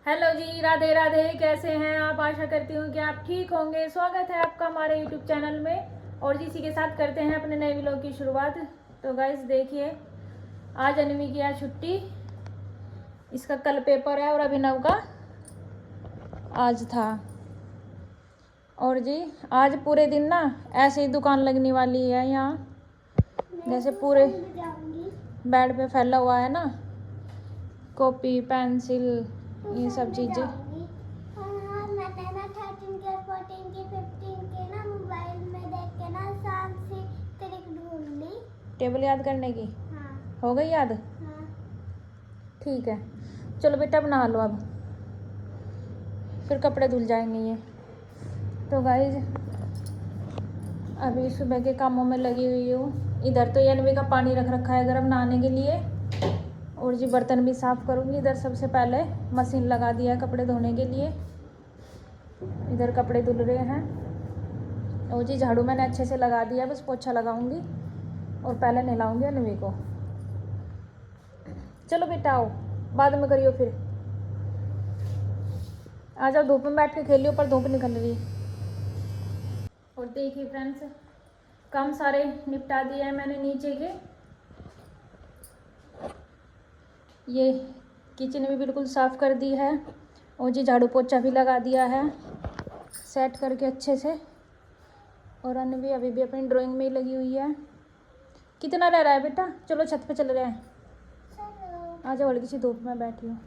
Hello जी, राधे राधे। कैसे हैं आप? आशा करती हूँ कि आप ठीक होंगे। स्वागत है आपका हमारे यूट्यूब चैनल में और इसी के साथ करते हैं अपने नए व्लॉग की शुरुआत। तो गाइस देखिए, आज अनवी की आज छुट्टी, इसका कल पेपर है और अभिनव का आज था। और जी आज पूरे दिन ना ऐसे ही दुकान लगने वाली है यहाँ, जैसे पूरे बेड पे फैला हुआ है ना, कॉपी पेंसिल ये सब चीज़ें। टेबल याद करने की? हाँ। हो गई याद? हाँ। ठीक है, चलो बेटा बना लो अब, फिर कपड़े धुल जाएंगे ये। तो गाइज अभी सुबह के कामों में लगी हुई हूँ। इधर तो अनवी का पानी रख रखा है गर्म नहाने के लिए, और जी बर्तन भी साफ़ करूँगी। इधर सबसे पहले मशीन लगा दिया है कपड़े धोने के लिए, इधर कपड़े धुल रहे हैं। और जी झाड़ू मैंने अच्छे से लगा दिया, बस पोछा लगाऊंगी और पहले नहलाऊंगी अनवी को। चलो बेटा आओ, बाद में करियो फिर। आ जाओ, धूप में बैठ के खेलियो, पर धूप निकल रही है। और देखिए फ्रेंड्स, काम सारे निपटा दिए हैं मैंने नीचे के। ये किचन भी बिल्कुल साफ़ कर दी है, और जी झाड़ू पोछा भी लगा दिया है सेट करके अच्छे से। और अनवी अभी भी अपनी ड्राइंग में ही लगी हुई है। कितना रह रहा है बेटा? चलो छत पे चल रहे हैं। आ जाओ, हल्की सी धूप में बैठी हूँ।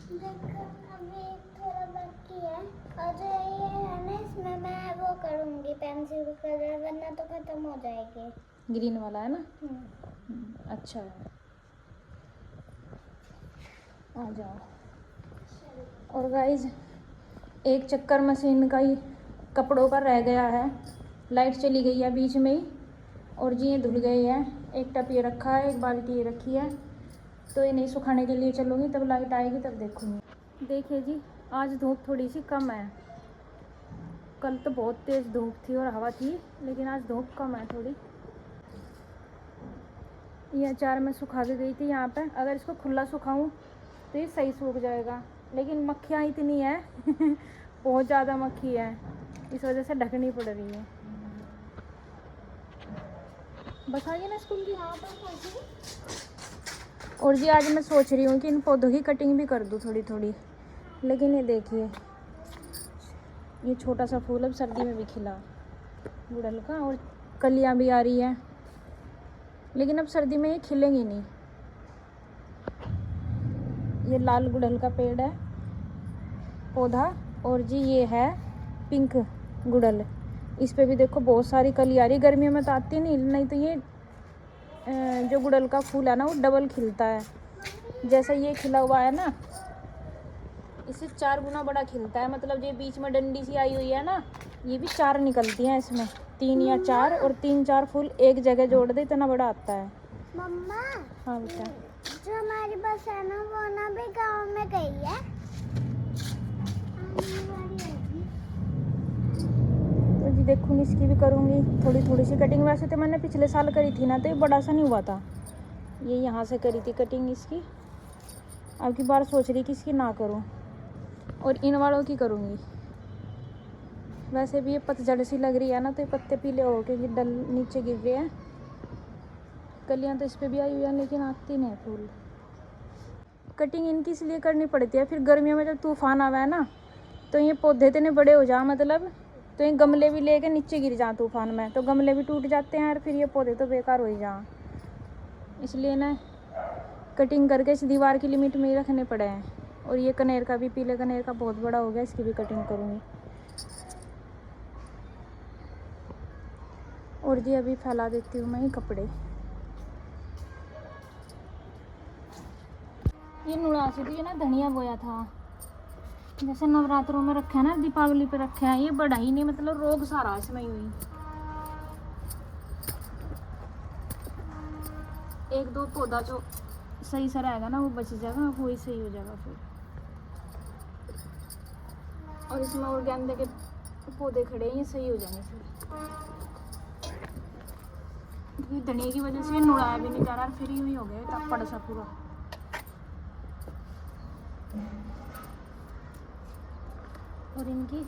अभी थोड़ा बाकी है, और जो ये है ना, इसमें मैं वो करूँगी पेंसिल कलर, वरना तो खत्म हो जाएगी। ग्रीन वाला है ना? अच्छा है, आ जाओ। और गाइज एक चक्कर मशीन का ही कपड़ों का रह गया है, लाइट चली गई है बीच में ही, और जी ये धुल गए हैं। एक टप ये रखा है, एक बाल्टी ये रखी है, तो ये नहीं सुखाने के लिए चलूँगी, तब लाइट आएगी तब देखूँगी। देखिए जी, आज धूप थोड़ी सी कम है। कल तो बहुत तेज़ धूप थी और हवा थी, लेकिन आज धूप कम है थोड़ी। ये अचार मैं सुखा के गई थी यहाँ पे। अगर इसको खुला सुखाऊँ तो ये सही सूख जाएगा, लेकिन मक्खियाँ इतनी है बहुत ज़्यादा मक्खी है, इस वजह से ढकनी पड़ रही है। बस आइए ना स्कूल की। हाँ बस। और जी आज मैं सोच रही हूँ कि इन पौधों की कटिंग भी कर दूँ थोड़ी थोड़ी, लेकिन ये देखिए, ये छोटा सा फूल अब सर्दी में भी खिला गुड़हल का, और कलियाँ भी आ रही हैं, लेकिन अब सर्दी में ये खिलेंगी नहीं। ये लाल गुड़हल का पेड़ है पौधा, और जी ये है पिंक गुड़हल। इस पे भी देखो बहुत सारी कली आ रही। गर्मियों में तो आती नहीं तो ये जो गुड़हल का फूल है ना, वो डबल खिलता है। जैसे ये खिला हुआ है ना, इससे 4 गुना बड़ा खिलता है। मतलब ये बीच में डंडी सी आई हुई है ना, ये भी 4 निकलती हैं इसमें, 3 या 4, और 3-4 फूल एक जगह जोड़ दे इतना बड़ा आता है। मम्मा, हाँ बेटा, जो हमारी बस है ना, वो ना भी गांव में गई है। तो जी देखूँगी, इसकी भी करूँगी थोड़ी थोड़ी सी कटिंग। वैसे तो मैंने पिछले साल करी थी ना, तो ये बड़ा सा नहीं हुआ था। ये यहाँ से करी थी कटिंग इसकी। अब की बार सोच रही कि इसकी ना करूँ और इन वालों की करूँगी। वैसे भी ये पतझड़ सी लग रही है ना, तो ये पत्ते पीले हो के डल नीचे गिर रहे हैं। कलियाँ तो इस पर भी आई हुई हैं, लेकिन आती नहीं फूल। कटिंग इनकी इसलिए करनी पड़ती है, फिर गर्मियों में जब तूफान आवा है ना, तो ये पौधे इतने बड़े हो जा, मतलब तो ये गमले भी लेके नीचे गिर जा तूफान में, तो गमले भी टूट जाते हैं और फिर ये पौधे तो बेकार हो ही जा। इसलिए ना कटिंग करके इस दीवार की लिमिट में ही रखने पड़े हैं। और ये कनेर का भी, पीले कनेर का बहुत बड़ा हो गया, इसकी भी कटिंग करूँगी। और जी अभी फैला देती हूँ मैं ये कपड़े। ये नुड़ासी थी ना, धनिया बोया था, जैसे नवरात्रों में रखे हैं ना, दीपावली पे रखे हैं। ये बढ़ा ही नहीं, मतलब रोग सारा इसमें हुई। 1-2 पौधा जो सही से रहेगा ना, वो बच जाएगा, वो ही सही हो जाएगा फिर। और इसमें और गेंदे के पौधे खड़े हैं, ये सही हो जाएंगे फिर। धनिया की वजह से नुड़ाया भी नहीं जा रहा, फिर यूँ ही हो गया तब पड़ सा पूरा। और इनकी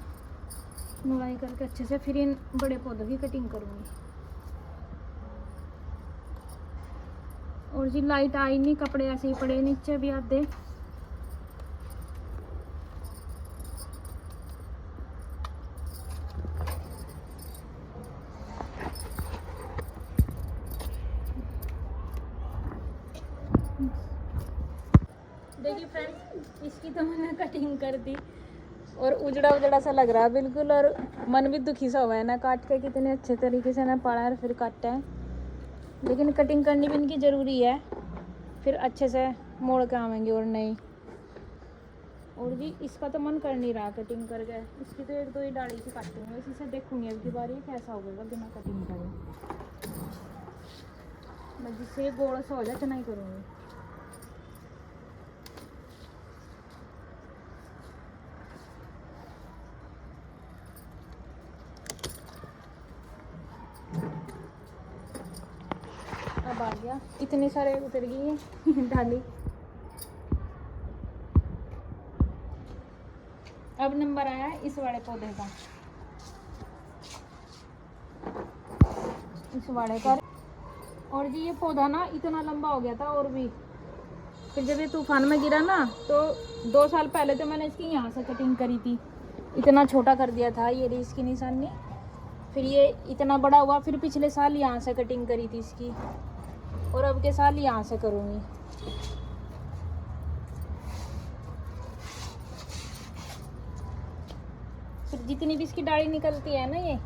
मुड़ाई करके अच्छे से फिर इन बड़े पौधों की कटिंग करूँगी। और जी लाइट आई नहीं, कपड़े ऐसे ही पड़े नीचे भी आधे। देखिए फ्रेंड्स, इसकी तो मैंने कटिंग कर दी और उजड़ा उजड़ा सा लग रहा है बिल्कुल, और मन भी दुखी सा हुआ है ना, काट के कितने अच्छे तरीके से ना पाड़ा है फिर काटा है। लेकिन कटिंग करनी भी इनकी ज़रूरी है, फिर अच्छे से मोड़ के आवेंगे। और नहीं, और जी इसका तो मन कर नहीं रहा कटिंग कर गए, इसकी तो एक दो ही डाली की काटूंगी, इसी से देखूंगी अब की बार ये कैसा होगा बिना कटिंग करे। मैं जिससे गोल सा हो जाए इतना ही करूँगी। अब आ गया, इतने सारे उतर गई है डाली। अब नंबर आया इस वाले पौधे का, इस वाले का। और जी ये पौधा ना इतना लंबा हो गया था, और भी फिर जब ये तूफान में गिरा ना, तो 2 साल पहले तो मैंने इसकी यहाँ से कटिंग करी थी, इतना छोटा कर दिया था, ये रही इसकी निशानी। फिर ये इतना बड़ा हुआ, फिर पिछले साल यहाँ से कटिंग करी थी इसकी, और अब के साल यहाँ से करूँगी। फिर जितनी भी इसकी डाली निकलती है ना, ये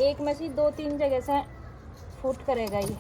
एक में से 2-3 जगह से फूट करेगा ये।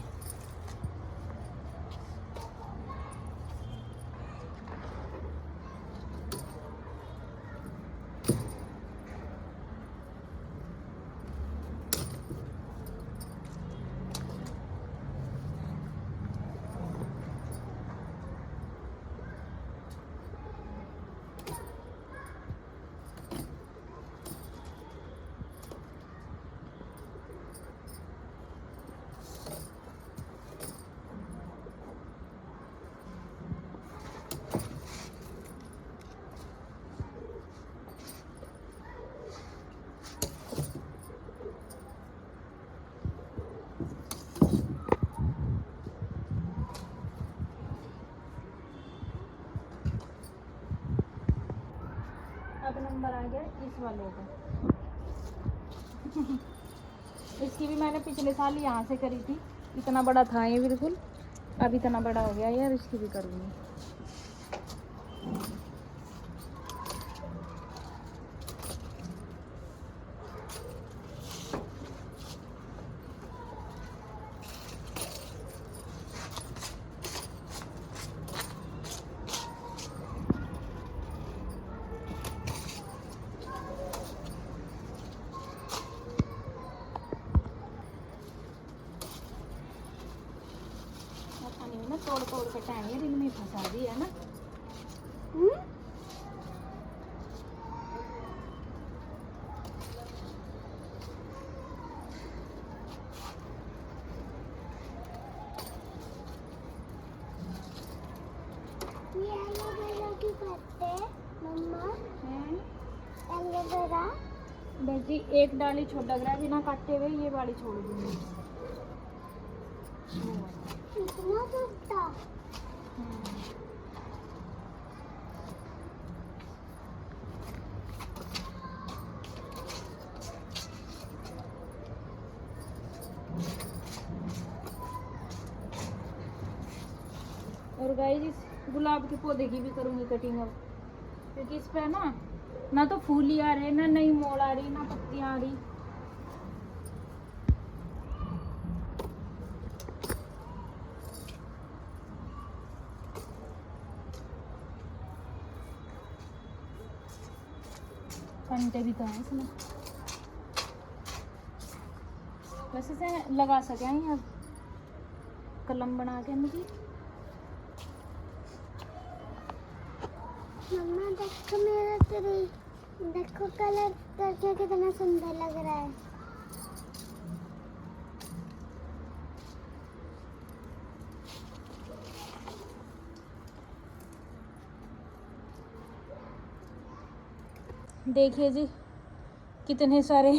अब नंबर आ गया इस वाले का। इसकी भी मैंने पिछले साल यहाँ से करी थी, इतना बड़ा था ये बिल्कुल, अब इतना बड़ा हो गया यार, इसकी भी करूँगी। तोड़ तोड़ के टाइम इनमें फंसा दी है ना। ये एलोवेरा की पत्ते मम्मा, एलोवेरा बस जी एक डाली छोटा ग्रा बिना काटे हुए, ये वाली छोड़ दूंगी। इतना छोटा। और गाइस इस गुलाब के पौधे की भी करूँगी कटिंग अब, क्योंकि इस पे ना तो फूल ही आ रहे, ना नई मोड़ आ रही, ना पत्तियाँ आ रही। कंटे भी तो हैं इसमें, वैसे से लगा सके हैं अब कलम बना के इनकी। मम्मा देखो मेरा ट्री, देखो कलर करके कितना सुंदर लग रहा है। देखिए जी कितने सारे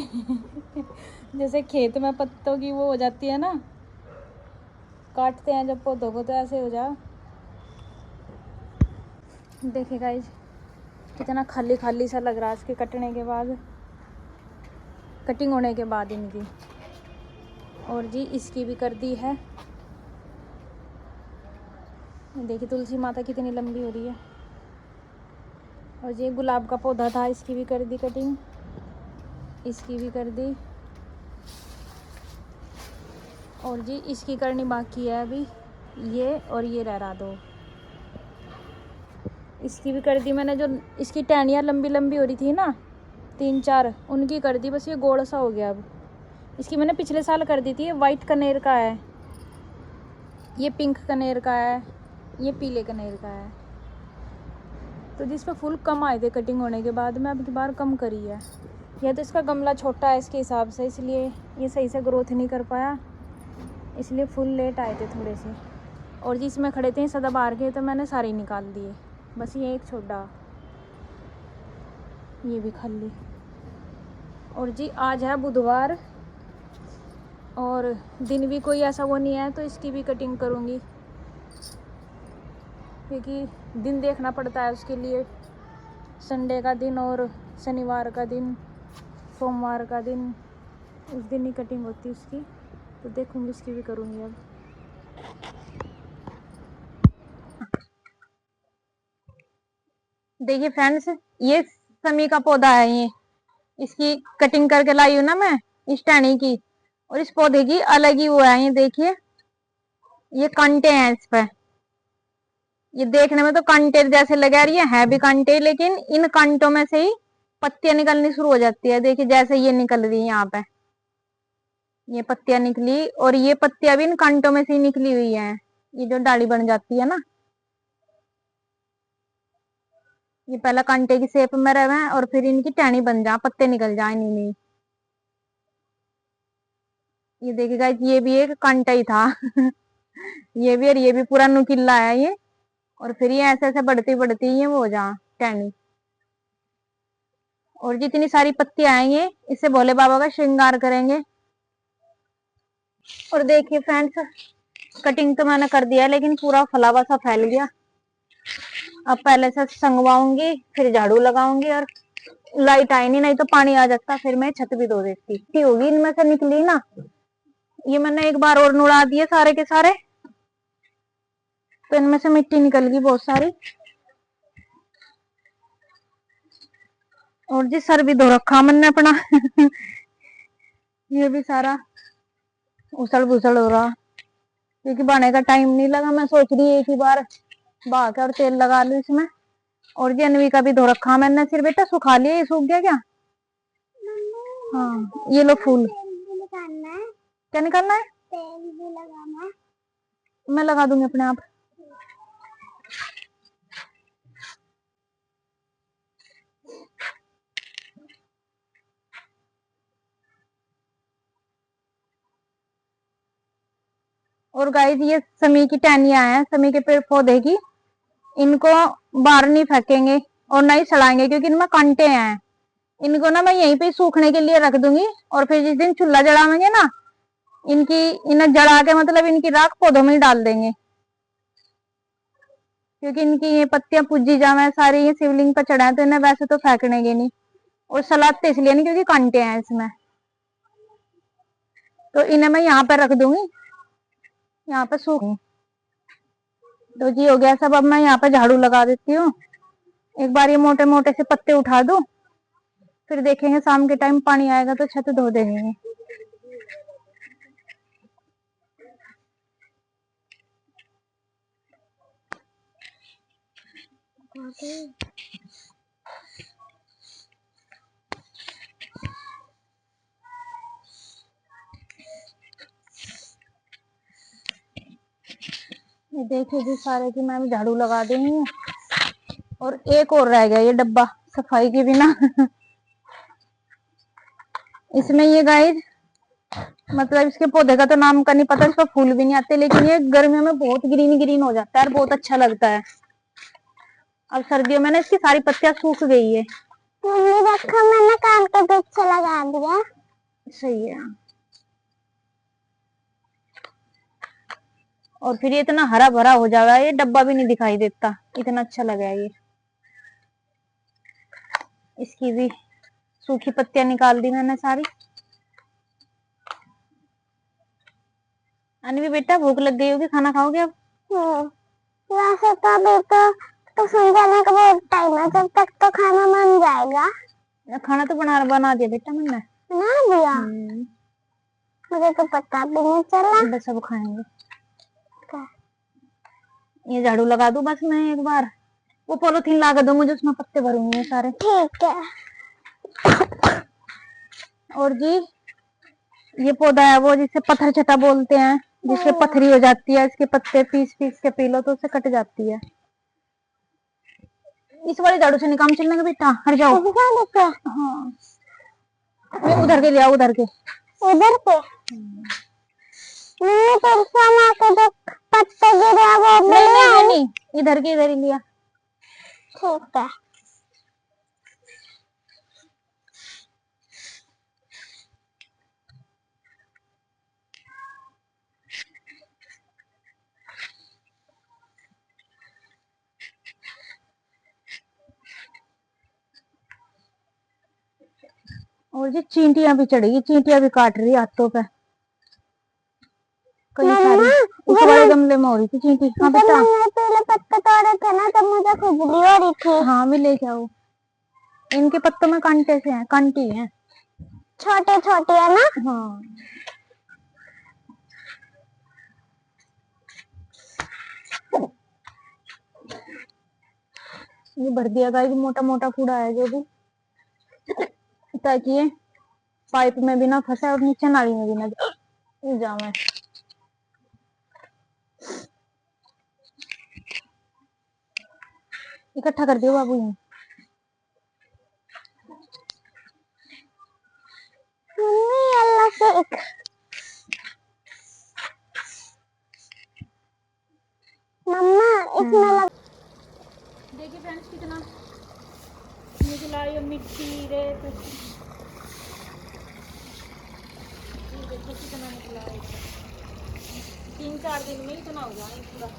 जैसे खेत में पत्तों की वो हो जाती है ना, काटते हैं जब पौधों को तो ऐसे हो जा। देखिए गाइज कितना खाली खाली सा लग रहा है इसके कटने के बाद, कटिंग होने के बाद इनकी। और जी इसकी भी कर दी है। देखिए तुलसी माता कितनी लंबी हो रही है। और ये गुलाब का पौधा था, इसकी भी कर दी कटिंग, इसकी भी कर दी। और जी इसकी करनी बाकी है अभी, ये और ये रह रहा दो, इसकी भी कर दी मैंने। जो इसकी टहनियाँ लंबी लंबी हो रही थी ना 3-4, उनकी कर दी, बस ये गोल सा हो गया अब। इसकी मैंने पिछले साल कर दी थी। वाइट कनेर का है, ये पिंक कनेर का है, ये पीले कनेर का है। तो जिस पे फूल कम आए थे कटिंग होने के बाद में, अब की बार कम करी है। यह तो इसका गमला छोटा है इसके हिसाब से, इसलिए ये सही से ग्रोथ नहीं कर पाया, इसलिए फूल लेट आए थे थोड़े से। और जी इसमें खड़े थे सदाबहार के, तो मैंने सारे निकाल दिए, बस ये एक छोटा, ये भी खाली। और जी आज है बुधवार और दिन भी कोई ऐसा वो नहीं है, तो इसकी भी कटिंग करूँगी, क्योंकि दिन देखना पड़ता है उसके लिए। संडे का दिन और शनिवार का दिन, सोमवार का दिन, उस दिन ही कटिंग होती है उसकी। तो देखूँगी इसकी भी करूँगी अब। देखिए फ्रेंड्स, ये समी का पौधा है, ये इसकी कटिंग करके लाई हूँ ना मैं, इस टहनी की। और इस पौधे की अलग ही वो है, ये देखिए ये कांटे हैं इस पे। ये देखने में तो कांटे जैसे लगा रही है भी कांटे, लेकिन इन कांटों में से ही पत्तियां निकलनी शुरू हो जाती है। देखिए जैसे ये निकल रही है यहाँ पे, ये पत्तियां निकली, और ये पत्तियां भी इन कांटों में से ही निकली हुई है। ये जो डाली बन जाती है ना, ये पहला कांटे की शेप में रहे हैं और फिर इनकी टहनी बन जा, पत्ते निकल जाए इनमें। ये देखिएगा ये भी एक कांटा ही था ये भी, और ये भी पूरा नुकीला है ये। और फिर ये ऐसे ऐसे बढ़ती बढ़ती ये वो हो जा टहनी। और जितनी सारी पत्तियां आएंगे, इससे भोले बाबा का श्रृंगार करेंगे। और देखिए फ्रेंड्स, कटिंग तो मैंने कर दिया, लेकिन पूरा फलावा सा फैल गया। अब पहले से संगवाऊंगी, फिर झाड़ू लगाऊंगी। और लाइट आई नहीं तो पानी आ जाता, फिर मैं छत भी धो देती होगी। इनमें से निकली ना, ये मैंने एक बार और नुड़ा दिए सारे के सारे, तो इनमें से मिट्टी निकल गई बहुत सारी। और जी सर भी धो रखा मैंने अपना ये भी सारा उछल बुछल हो रहा, क्योंकि बहाने का टाइम नहीं लगा। मैं सोच रही एक ही बार बहा के और तेल लगा लू इसमें। और जी अनवी का भी धो रखा मैंने सिर। बेटा सुखा लिया, ये सूख गया क्या? हाँ ये लो फूल। क्या निकालना है? तेल भी लगाना। मैं लगा दूंगी अपने आप। और गाइस ये समी की टहनियां हैं, समी के पेड़ पौधे की। इनको बाहर नहीं फेंकेंगे और ना ही सड़ाएंगे, क्योंकि इनमें कांटे हैं। इनको ना मैं यहीं पे सूखने के लिए रख दूंगी, और फिर जिस दिन चूल्हा जलाएंगे ना, इन्हें जला के मतलब इनकी राख पौधों में ही डाल देंगे, क्योंकि इनकी ये पत्तियां पूजी जावे सारी, ये शिवलिंग पर चढ़ा है, तो इन्हें वैसे तो फेंकनेगे नहीं। और सलादते इसलिए नहीं क्योंकि कांटे हैं इसमें, तो इन्हें मैं यहाँ पे रख दूंगी, यहाँ पे सूख। तो जी हो गया सब। अब मैं यहाँ पे झाड़ू लगा देती हूँ, एक बार ये मोटे मोटे से पत्ते उठा दूं, फिर देखेंगे शाम के टाइम पानी आएगा तो छत धो देंगे। ये देखिए जी सारे की मैं झाड़ू लगा देंगी। और एक और रह गया ये डब्बा सफाई के बिना इसमें ये गाइस मतलब इसके पौधे का तो नाम का नहीं पता, इसका फूल भी नहीं आते, लेकिन ये गर्मियों में बहुत ग्रीन ग्रीन हो जाता है और बहुत अच्छा लगता है। अब सर्दियों में ना इसकी सारी पत्तियां सूख गई है, मम्मी देखो मैंने कान के पीछे लगा दिया। सही है। और फिर ये इतना हरा भरा हो जाएगा, ये डब्बा भी नहीं दिखाई देता, इतना अच्छा लगा है ये। इसकी भी सूखी पत्तियां निकाल दी मैंने सारी। अनवी बेटा भूख लग गई होगी, खाना खाओगे अब? वैसे तो अभी तो सो जाने का बहुत टाइम है, जब तक तो खाना बन जाएगा। खाना तो बना दिया बेटा मैंने। बना दिया? मुझे तो पता भी नहीं चला। बस अब खाएंगे। ये झाड़ू लगा दूं बस मैं एक बार, वो पॉलिथीन ला दो मुझे, उसमें पत्ते भरूंगी सारे। ठीक है। और जी ये पौधा है वो जिसे पत्थर चटा बोलते हैं, जिससे पथरी हो जाती है, इसके पत्ते पीस पीस के पी लो तो उससे कट जाती है। इस वाली झाड़ू से नहीं काम चलने का बेटा, हट जाओ। हाँ मैं उधर के लिया, उधर के नहीं परसों के जो पत्ते गिरे वो नहीं इधर के इधर ही लिया। ठीक है। और जी चींटियां भी चढ़ेगी, चींटियां भी काट रही हाथों पे कई सारी। उस वाले गमले में हो रही थी चींटी। हाँ बेटा मैंने पहले पत्ते तोड़े थे ना, तब मुझे खुजली हो रही थी। हाँ मैं ले जाओ, इनके पत्तों में कांटे से हैं, कांटी हैं, छोटे छोटे है ना। हाँ ये भर दिया गाइस, मोटा मोटा कूड़ा है जो भी, ताकि ये पाइप में भी ना फंसे और नीचे नाली में भी ना जाए। इकट्ठा कर दियो बाबू। Mummy yellow cake. मम्मा इसमें लग। देखिए फ्रेंड्स कितना निकलाई मिट्टी रेत, देखो कितना निकला है। 3-4 दिन में इतना हो जाए पूरा।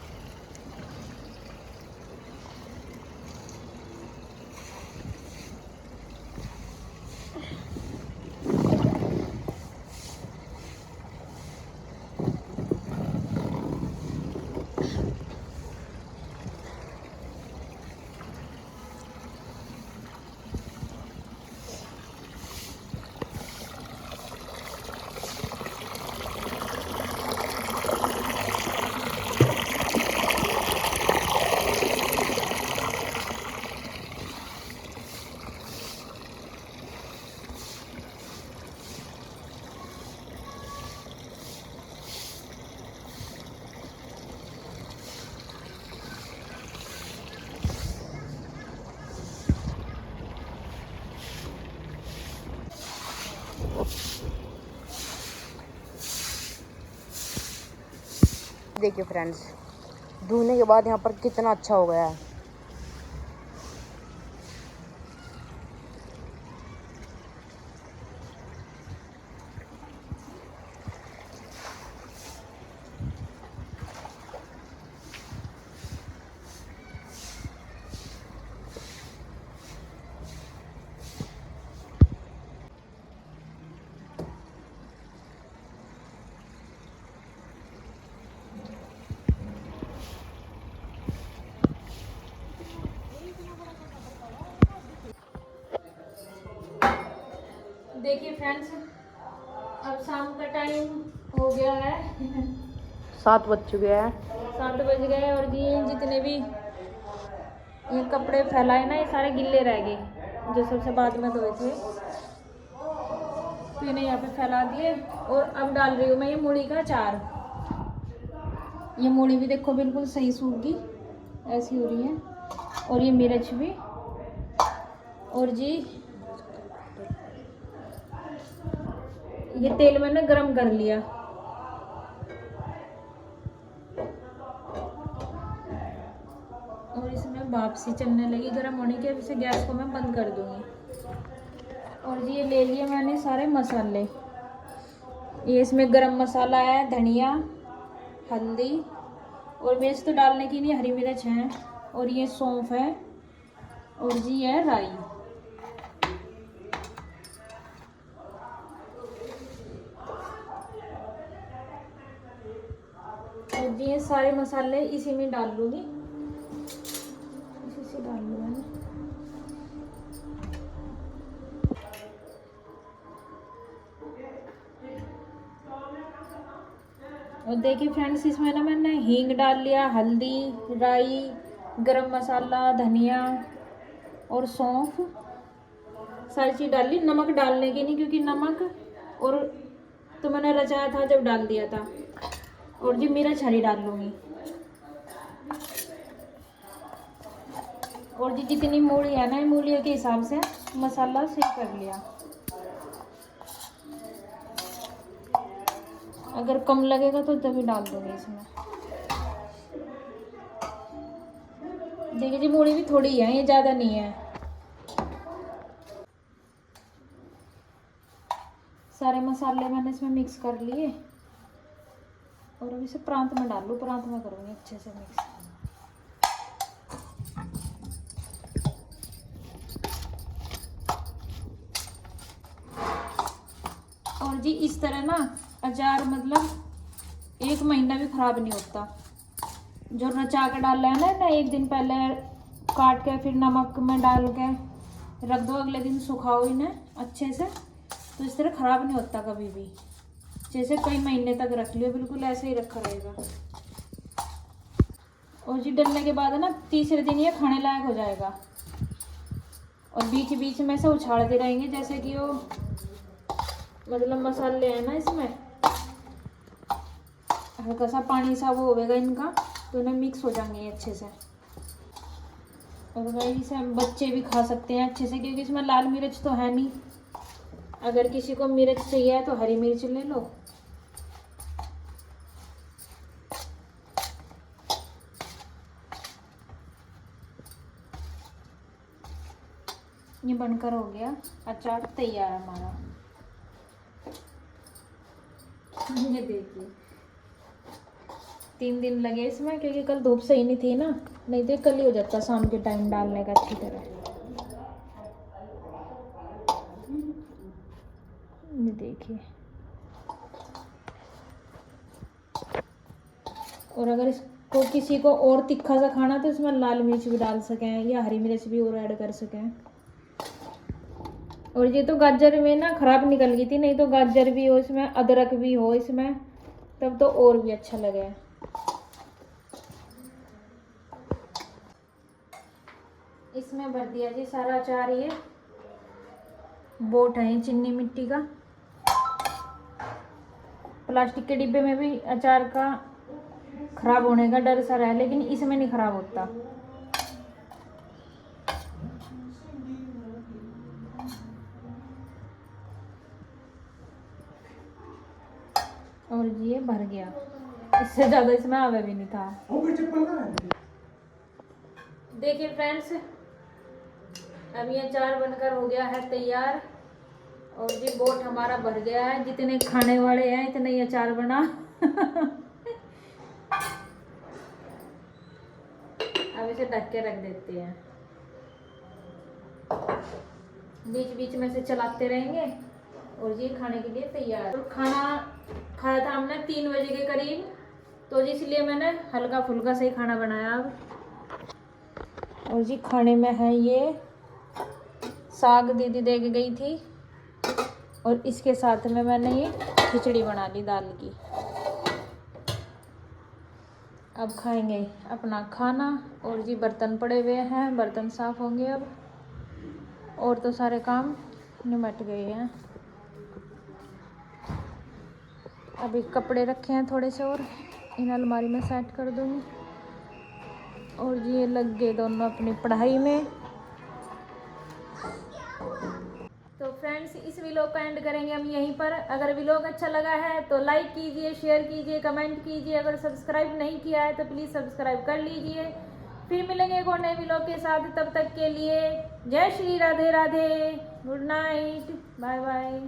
देखिए फ्रेंड्स, धोने के बाद यहाँ पर कितना अच्छा हो गया है। देखिए फ्रेंड्स अब शाम का टाइम हो गया है। 7 बज चुके हैं। 7 बज गए और ये जितने भी ये कपड़े फैलाए ना, ये सारे गिल्ले रह गए जो सबसे बाद में धोए थे, तो इन्हें यहाँ पे फैला दिए। और अब डाल रही हूँ मैं ये मूली का अचार। ये मूली भी देखो बिल्कुल सही सूख गई, ऐसी हो रही है। और ये मिर्च भी। और जी ये तेल मैंने गरम कर लिया। और इसमें भाप सी चलने लगी गरम होने की। अब इसे गैस को मैं बंद कर दूंगी। और ये ले लिए मैंने सारे मसाले। ये इसमें गरम मसाला है, धनिया, हल्दी, और मिर्च तो डालने की नहीं, हरी मिर्च है, और ये सौंफ है, और जी है राई। और जी ये सारे मसाले इसी में डाल लूँगी, इसी से डाल लूँ मैंने। और देखिए फ्रेंड्स, इसमें ना मैंने हींग डाल लिया, हल्दी, राई, गरम मसाला, धनिया और सौंफ, सारी चीज़ डाल ली। नमक डालने की नहीं, क्योंकि नमक और तो मैंने रचाया था जब डाल दिया था। और जी मिर्च हरी डाल लूँगी। और जी जितनी मूली है ना, मूलियों के हिसाब से मसाला सेट कर लिया। अगर कम लगेगा तो तभी डाल दूँगी इसमें। देखिए जी मूली भी थोड़ी है, ये ज़्यादा नहीं है। सारे मसाले मैंने इसमें मिक्स कर लिए, और अब इसे प्रांत में डाल लूँ। प्रांत में करूँगी अच्छे से मिक्स। और जी इस तरह ना अचार मतलब 1 महीना भी ख़राब नहीं होता। जो रचा के डाल है ना, एक दिन पहले काट के फिर नमक में डाल के रख दो, अगले दिन सुखाओ इन्हें अच्छे से, तो इस तरह ख़राब नहीं होता कभी भी। जैसे कई महीने तक रख लियो, बिल्कुल ऐसे ही रखा रहेगा। और जी डलने के बाद है ना, तीसरे दिन ये खाने लायक हो जाएगा। और बीच बीच में से उछालते रहेंगे, जैसे कि वो मतलब मसाले हैं ना इसमें हल्का सा पानी सा वो होगा इनका, तो इन्हें मिक्स हो जाएंगे अच्छे से। और भाई इसे बच्चे भी खा सकते हैं अच्छे से, क्योंकि इसमें लाल मिर्च तो है नहीं। अगर किसी को मिर्च चाहिए तो हरी मिर्च ले लो। ये बनकर हो गया, अचार तैयार है हमारा। ये देखिए 3 दिन लगे इसमें, क्योंकि कल धूप सही नहीं थी ना, नहीं तो कल ही हो जाता शाम के टाइम डालने का अच्छी तरह। ये देखिए। और अगर इसको किसी को और तीखा सा खाना तो इसमें लाल मिर्च भी डाल सकें, या हरी मिर्च भी और ऐड कर सकें। और ये तो गाजर में ना खराब निकल गई थी, नहीं तो गाजर भी हो इसमें, अदरक भी हो इसमें, तब तो और भी अच्छा लगे। इसमें भर दिया जी सारा अचार। ये बोट है चीनी मिट्टी का। प्लास्टिक के डिब्बे में भी अचार का खराब होने का डर सा रहा है, लेकिन इसमें नहीं खराब होता। और ये भर गया, इससे ज़्यादा इसमें आवे भी नहीं था। देखिए फ्रेंड्स, अब ये अचार बनकर हो गया है तैयार। और जी बोट हमारा भर गया है, जितने खाने वाले हैं इतने ही अचार बना। अब इसे ढक के रख देते हैं, बीच बीच में से चलाते रहेंगे। और ये खाने के लिए तैयार। और खाना खाया था हमने 3 बजे के करीब, तो इसलिए मैंने हल्का फुल्का से ही खाना बनाया अब। और जी खाने में है ये साग, दीदी दे के गई थी, और इसके साथ में मैंने ये खिचड़ी बना ली दाल की। अब खाएंगे अपना खाना। और जी बर्तन पड़े हुए हैं, बर्तन साफ होंगे अब, और तो सारे काम निमट गए हैं। अभी कपड़े रखे हैं थोड़े से, और इन अलमारी में सेट कर दूँगी। और जी ये लग गए दोनों अपनी पढ़ाई में। तो फ्रेंड्स, इस व्लॉग का एंड करेंगे हम यहीं पर। अगर व्लॉग अच्छा लगा है तो लाइक कीजिए, शेयर कीजिए, कमेंट कीजिए। अगर सब्सक्राइब नहीं किया है तो प्लीज़ सब्सक्राइब कर लीजिए। फिर मिलेंगे एक और नए व्लॉग के साथ। तब तक के लिए जय Shri Radhe Radhe, good night, bye bye.